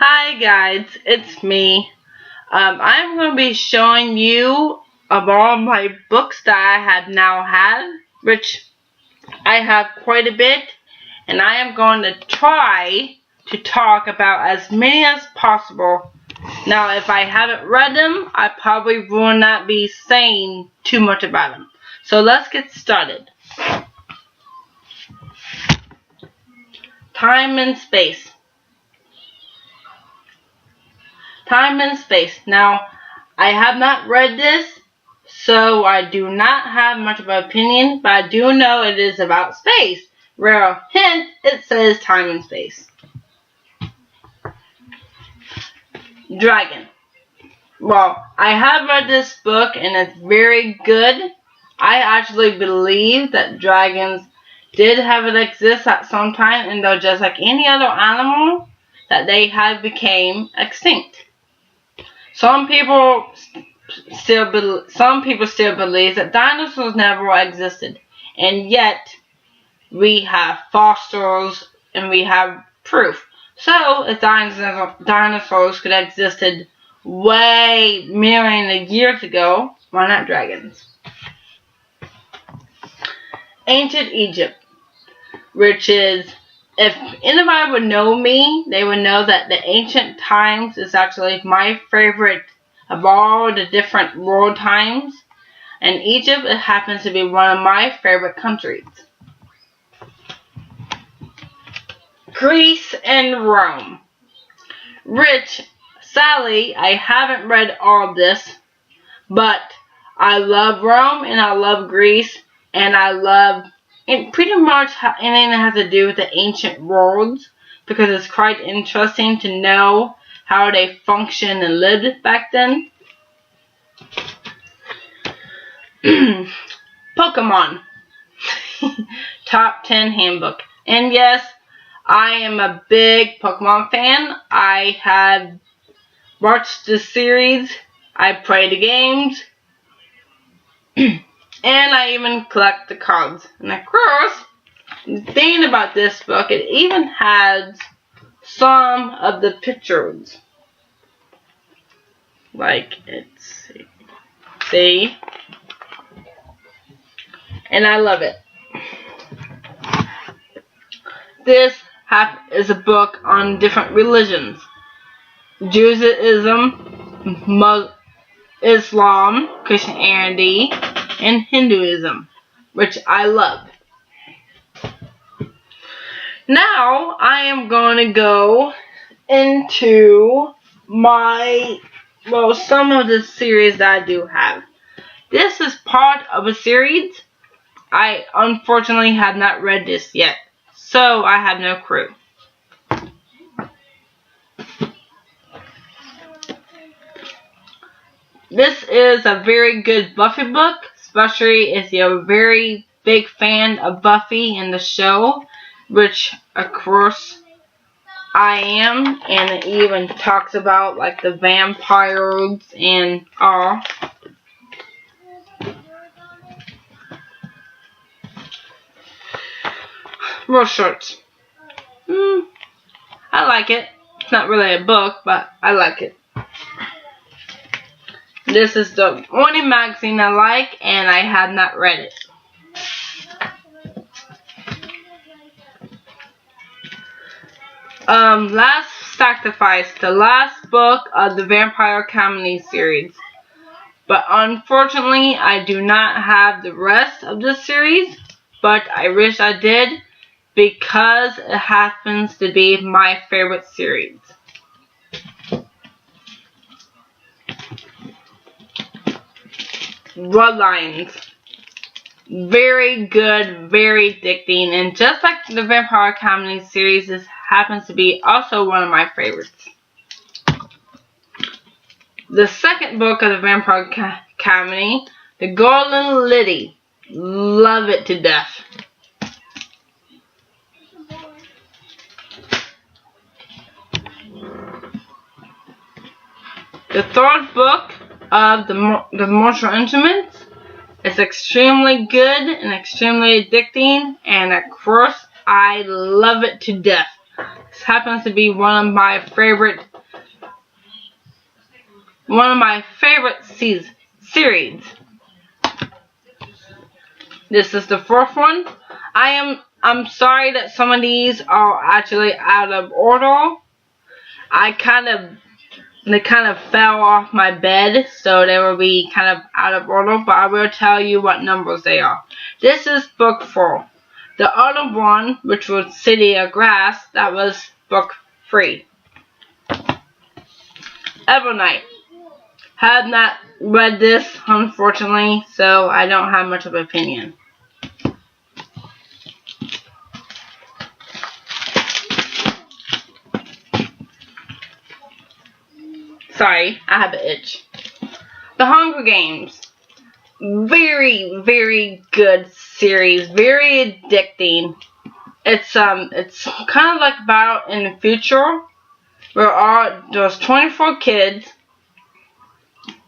Hi guys, it's me. I'm going to be showing you of all my books that I have now had, which I have quite a bit, and I am going to try to talk about as many as possible. Now, if I haven't read them, I probably will not be saying too much about them. So let's get started. Time and Space. Time and Space. Now, I have not read this, so I do not have much of an opinion, but I do know it is about space. Where, hint, it says time and space. Dragon. Well, I have read this book and it's very good. I actually believe that dragons did have it exist at some time, and though just like any other animal, that they had became extinct. Some people still believe that dinosaurs never existed, and yet we have fossils and we have proof. So if dinosaurs could have existed way millions of years ago, why not dragons? Ancient Egypt, which is, if anybody would know me, they would know that the ancient times is actually my favorite of all the different world times. And Egypt, it happens to be one of my favorite countries. Greece and Rome. Sadly, I haven't read all of this, but I love Rome and I love Greece, and I love pretty much anything that has to do with the ancient worlds, because it's quite interesting to know how they functioned and lived back then. Pokemon. Top 10 handbook. And yes, I am a big Pokemon fan. I have watched the series, I play the games, and I even collect the cards. And of course, the thing about this book, it even has some of the pictures. Like, see? And I love it. This is a book on different religions. Judaism, Islam, Christianity, and Hinduism, which I love. Now, I am going to go into some of the series that I do have. This is part of a series. I unfortunately have not read this yet, so I have no clue. This is a very good Buffy book, especially if you're a very big fan of Buffy and the show, which of course I am, and it even talks about like the vampires and all. Real short. I like it. It's not really a book, but I like it. This is the only magazine I like, and I have not read it. Last Sacrifice, the last book of the Vampire Comedy series. But unfortunately, I do not have the rest of the series, but I wish I did, because it happens to be my favorite series. Bloodlines. Very good, very addicting, and just like the Vampire Comedy series, this happens to be also one of my favorites. The second book of the Vampire Comedy, The Golden Lily. Love it to death. The third book of the Mortal Instruments is extremely good and extremely addicting, and of course I love it to death. This happens to be one of my favorite one of my favorite series. This is the fourth one. I'm sorry that some of these are actually out of order. They kind of fell off my bed, so they will be kind of out of order, but I will tell you what numbers they are. This is book 4. The other one, which was City of Grass, that was book 3. Evernight. Have not read this, unfortunately, so I don't have much of an opinion. Sorry, I have an itch. The Hunger Games. Very, very good series. Very addicting. It's kind of like about in the future where there's 24 kids.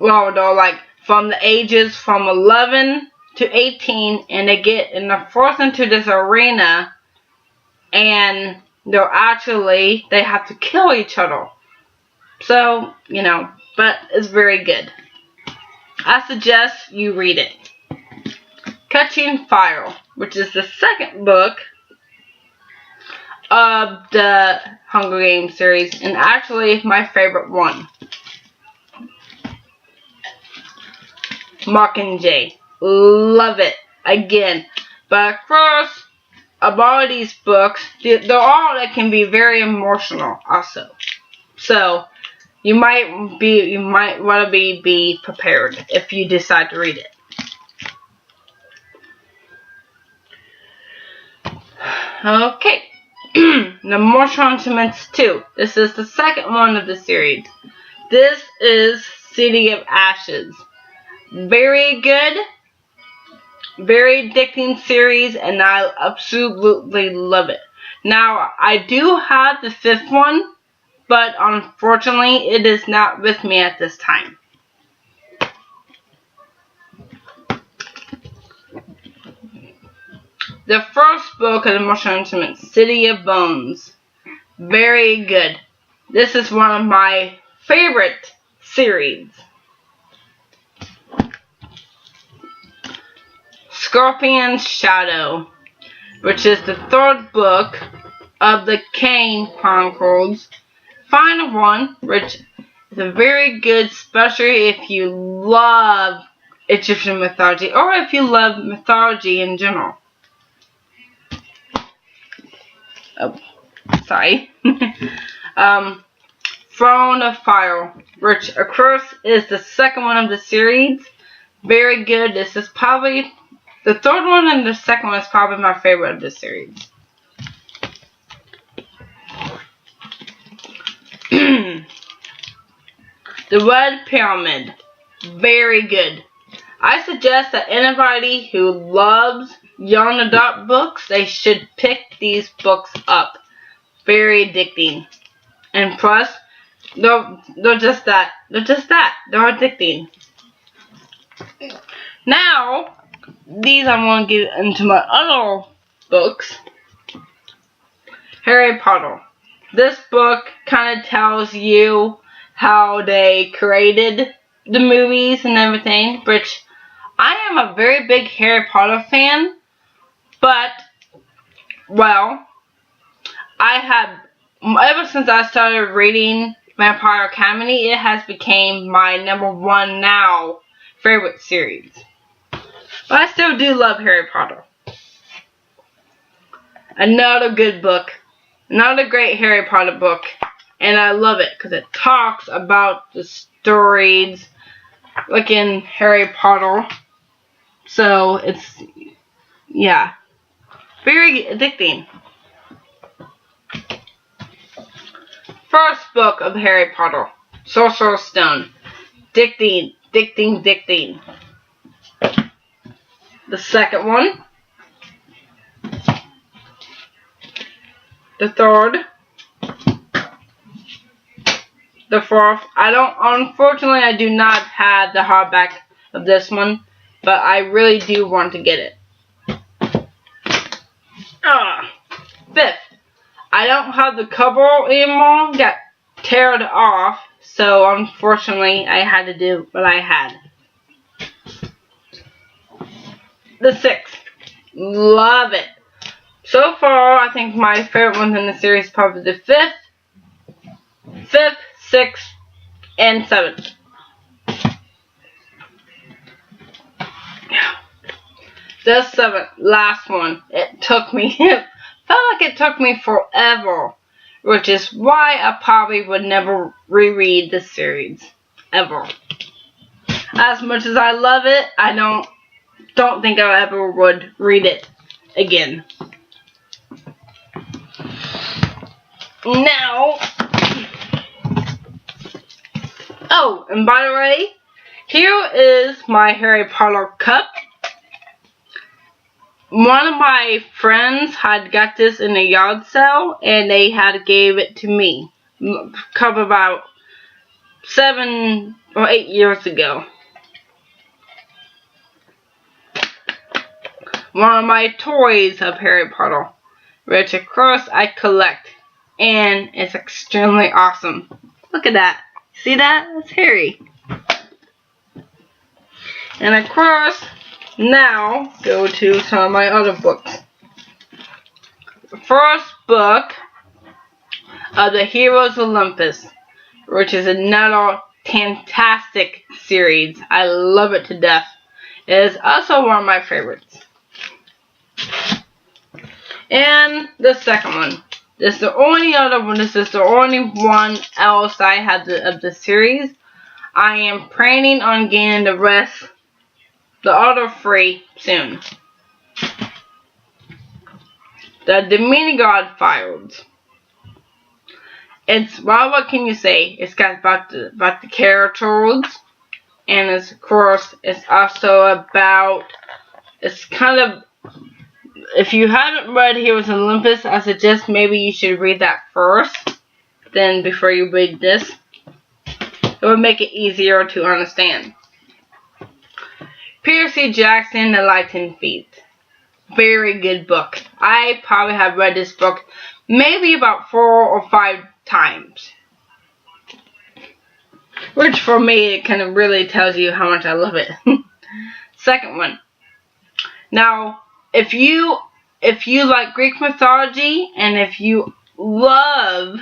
Well, they're like from the ages from 11 to 18, and they're forced into this arena, and they have to kill each other. So, but it's very good. I suggest you read it. Catching Fire, which is the second book of the Hunger Games series, and actually my favorite one. Mockingjay. Love it. Again. But of course, of all these books, they can be very emotional also. So, you might want to be prepared if you decide to read it. Okay. The Mortal Instruments 2. This is the second one of the series. This is City of Ashes. Very good. Very addicting series, and I absolutely love it. Now, I do have the 5th one, but unfortunately, it is not with me at this time. The first book of the Mortal Instruments, City of Bones. Very good. This is one of my favorite series. Scorpion's Shadow, which is the 3rd book of the Kane Chronicles. Final one, which is a very good, especially if you love Egyptian mythology, or if you love mythology in general. Oh, sorry. Throne of Fire, which of course is the second one of the series. Very good. This is probably the 3rd one, and the 2nd one is probably my favorite of the series. The Red Pyramid. Very good. I suggest that anybody who loves young adult books, they should pick these books up. Very addicting. And plus, they're just that. They're They're addicting. Now, these I'm going to get into my other books. Harry Potter. This book kind of tells you how they created the movies and everything, which I am a very big Harry Potter fan, but, well, ever since I started reading Vampire Academy, it has become my #1 now favorite series. But I still do love Harry Potter. Another good book. Another great Harry Potter book. And I love it because it talks about the stories like in Harry Potter. So it's, yeah, very addicting. First book of Harry Potter, Sorcerer's Stone. Addicting. The second one. The third. The fourth. Unfortunately, I do not have the hardback of this one, but I really do want to get it. Fifth. I don't have the cover anymore. Got teared off, so unfortunately I had to do what I had. The 6th. Love it. So far, I think my favorite ones in the series is probably the 5th, 6th, and 7th. The 7th, last one. It took me, felt like it took me forever, which is why I probably would never reread this series, ever. As much as I love it, I don't think I ever would read it again. Now, oh, and by the way, here is my Harry Potter cup. One of my friends had got this in a yard sale, and they had gave it to me. Cup about 7 or 8 years ago. One of my toys of Harry Potter, which of course I collect, and it's extremely awesome. Look at that. See that? That's Harry. And of course, now go to some of my other books. The first book of the Heroes of Olympus, which is another fantastic series. I love it to death. It is also one of my favorites. And the second one. This is the only other one. This is the only one else I have of the series. I am planning on getting the rest, the other 3, soon. The Demigod Files. It's, well, what can you say? It's got about the characters, and it's, of course, it's also about, it's kind of, if you haven't read Heroes of Olympus, I suggest maybe you should read that first, then before you read this. It would make it easier to understand. Peter C. Jackson, The Lightning Thief. Very good book. I probably have read this book maybe about 4 or 5 times. Which for me, it kind of really tells you how much I love it. Second one. Now, if you like Greek mythology, and if you love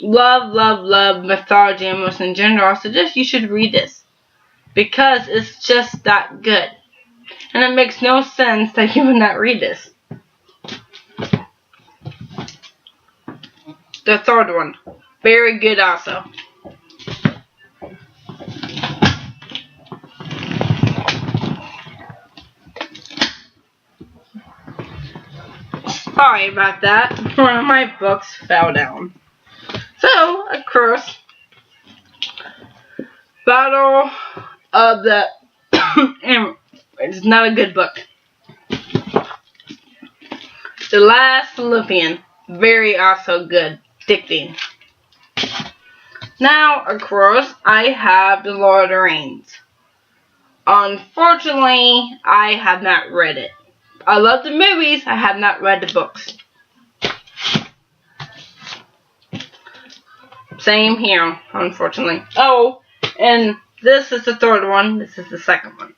mythology and most in general, I suggest you should read this. Because it's just that good. And it makes no sense that you would not read this. The third one. Very good also. Sorry about that. One of my books fell down. So, of course, Battle of the... It's not a good book. The Last Olympian. Very also good. Addicting. Now, of course, I have The Lord of the Rings. Unfortunately, I have not read it. I love the movies. I have not read the books. Same here, unfortunately. Oh, and this is the third one. This is the second one.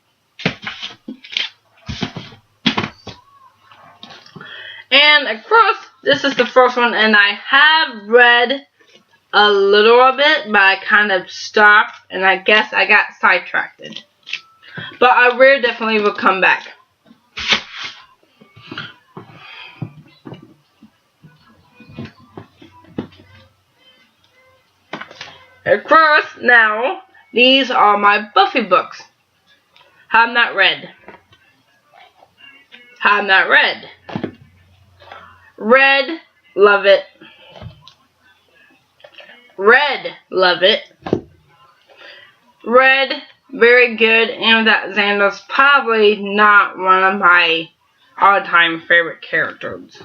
And of course, this is the first one, and I have read a little of it, but I kind of stopped, and I guess I got sidetracked. But I really definitely will come back. Of course, now, these are my Buffy books. Have not read. Have not read. Read, love it. Read, love it. Read, very good, and that Xander's probably not one of my all-time favorite characters.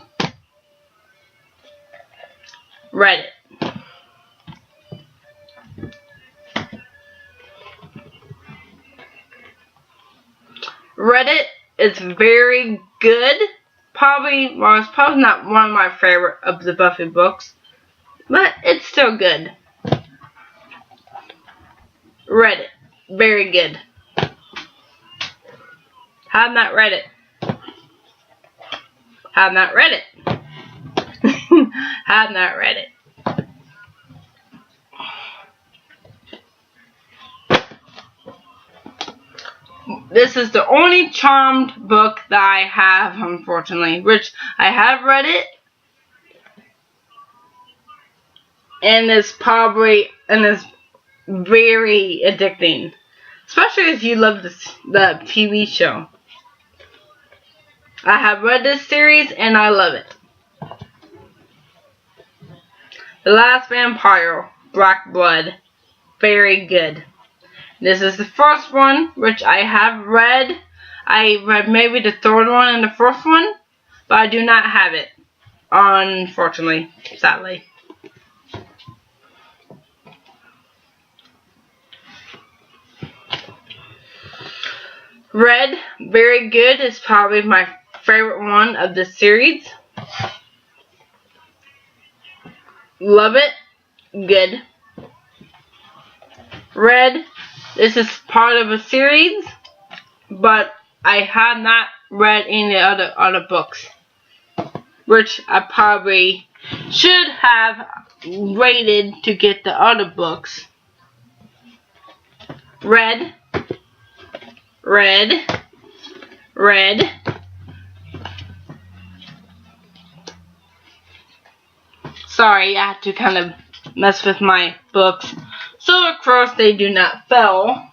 Read it. Read it. It's very good. Probably, well, it's probably not one of my favorite of the Buffy books, but it's still good. read it. Very good. Have not read it. Have not read it. Have not read it. This is the only Charmed book that I have, unfortunately, which I have read it, and it's very addicting, especially if you love the TV show. I have read this series and I love it. The Last Vampire, Black Blood, very good. This is the first one, which I have read. I read maybe the third one and the first one, but I do not have it, unfortunately, sadly. Red, very good. It's probably my favorite one of the series. Love it. Good. Red, this is part of a series, but I have not read any other books, which I probably should have waited to get the other books. Red. Red. Red. Sorry, I had to kind of mess with my books, so of course they do not fail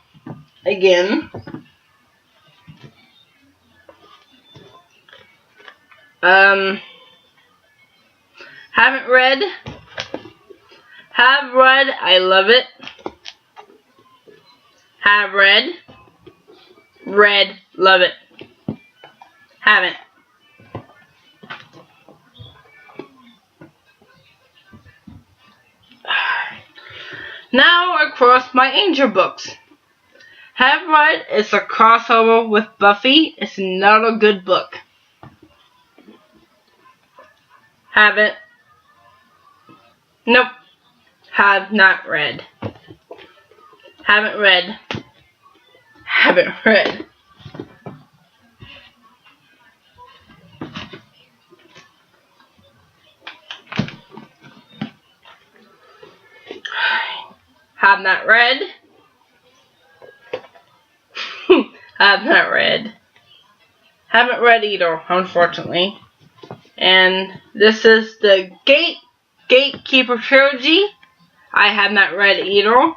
again. Haven't read. Have read. I love it. Have read. Read. Love it. Haven't. Now, of course, my Angel books. Have read. It's a crossover with Buffy. It's another good book. Haven't. Nope. Have not read. Haven't read. Haven't read. Have not read. Have not read. Haven't read either, unfortunately. And this is the Gatekeeper trilogy. I have not read either,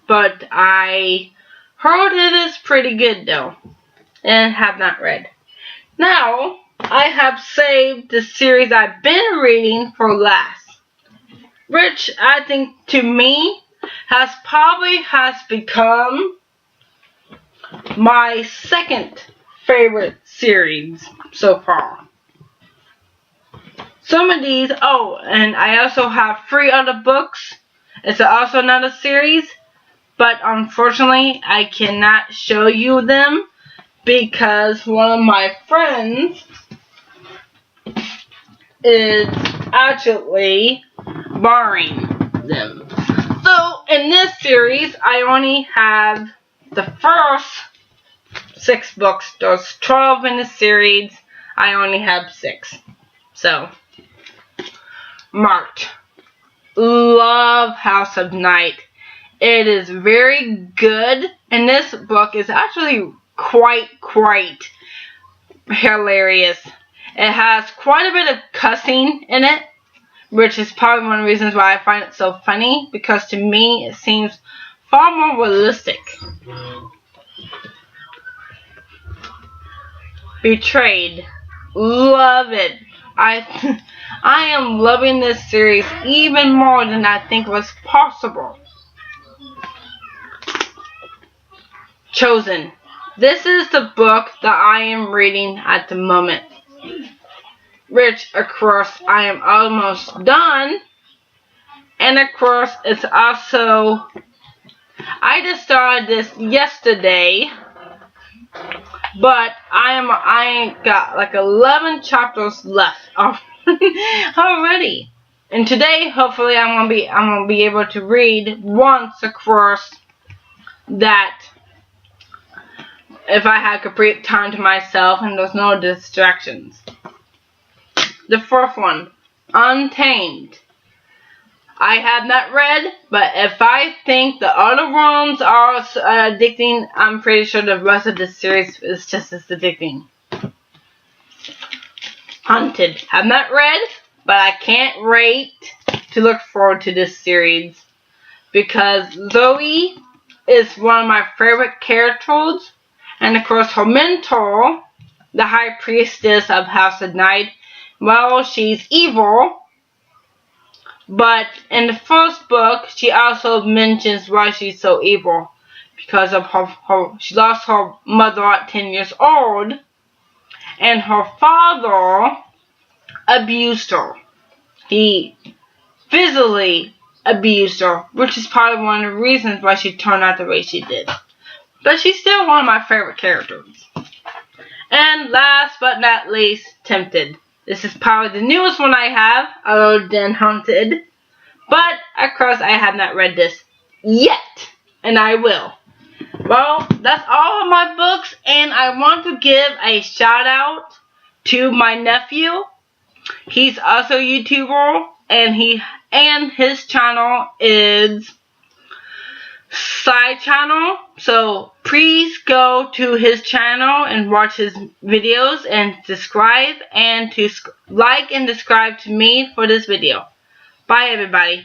but I heard it is pretty good though, and have not read. Now, I have saved the series I've been reading for last, which I think to me has become my second favorite series so far. Some of these, oh, and I also have 3 other books. It's also another series, but unfortunately I cannot show you them because one of my friends is actually borrowing them. So in this series I only have the first 6 books. There's 12 in the series. I only have 6. So marked. Love House of Night. It is very good, and this book is actually quite hilarious. It has quite a bit of cussing in it, which is probably one of the reasons why I find it so funny, because to me it seems far more realistic. Betrayed. Love it. I am loving this series even more than I think was possible. Chosen. This is the book that I am reading at the moment, which of course I am almost done, and of course it's also, I just started this yesterday, but I got like 11 chapters left already. And today, hopefully, I'm gonna be able to read once across that if I had complete time to myself and there's no distractions. The fourth one, Untamed. I have not read, but if I think the other ones are addicting, I'm pretty sure the rest of the series is just as addicting. Hunted. Have not read, but I can't wait to look forward to this series because Zoe is one of my favorite characters, and of course her mentor, the High Priestess of House of Night, well, she's evil. But in the first book, she also mentions why she's so evil. Because of she lost her mother at 10 years old. And her father abused her. He physically abused her. Which is probably one of the reasons why she turned out the way she did. But she's still one of my favorite characters. And last but not least, Tempted. This is probably the newest one I have, other than Hunted. But, of course, I have not read this yet. And I will. Well, that's all of my books. And I want to give a shout out to my nephew. He's also a YouTuber. And his channel is Side Channel. So please go to his channel and watch his videos and subscribe and to like and subscribe to me for this video. Bye everybody.